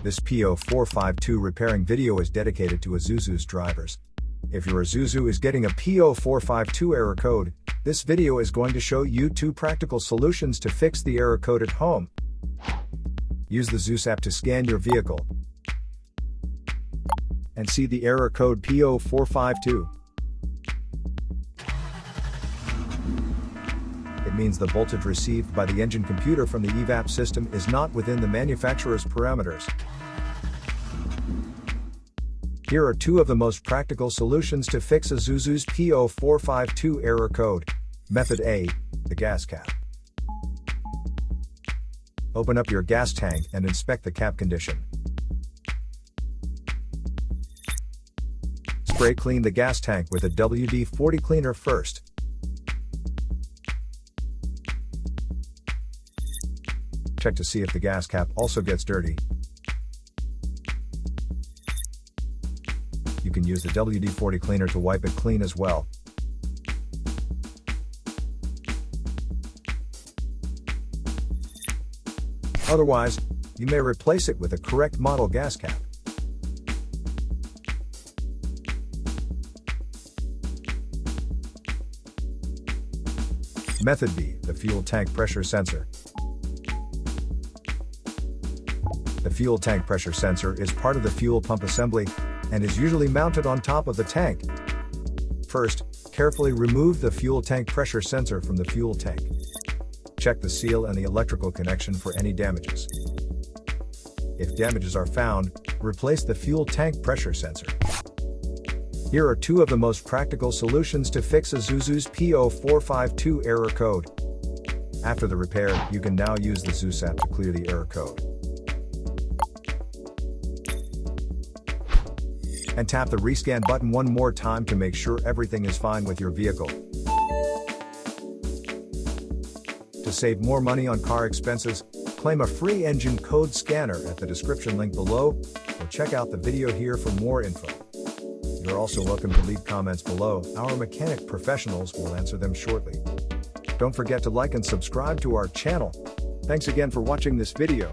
This P0452 repairing video is dedicated to ISUZU's drivers. If your ISUZU is getting a P0452 error code, this video is going to show you 2 practical solutions to fix the error code at home. Use the ZUS app to scan your vehicle and see the error code P0452. It means the voltage received by the engine computer from the EVAP system is not within the manufacturer's parameters. Here are 2 of the most practical solutions to fix ISUZU's P0452 error code. Method A, the gas cap. Open up your gas tank and inspect the cap condition. Spray clean the gas tank with a WD-40 cleaner first. Check to see if the gas cap also gets dirty. You can use the WD-40 cleaner to wipe it clean as well. Otherwise, you may replace it with a correct model gas cap. Method B, the fuel tank pressure sensor. The fuel tank pressure sensor is part of the fuel pump assembly and is usually mounted on top of the tank. First, carefully remove the fuel tank pressure sensor from the fuel tank. Check the seal and the electrical connection for any damages. If damages are found, replace the fuel tank pressure sensor. Here are 2 of the most practical solutions to fix ISUZU's P0452 error code. After the repair, you can now use the ZUS app to clear the error code. And tap the rescan button one more time to make sure everything is fine with your vehicle. To save more money on car expenses, claim a free engine code scanner at the description link below, or check out the video here for more info. You're also welcome to leave comments below. Our mechanic professionals will answer them shortly. Don't forget to like and subscribe to our channel. Thanks again for watching this video.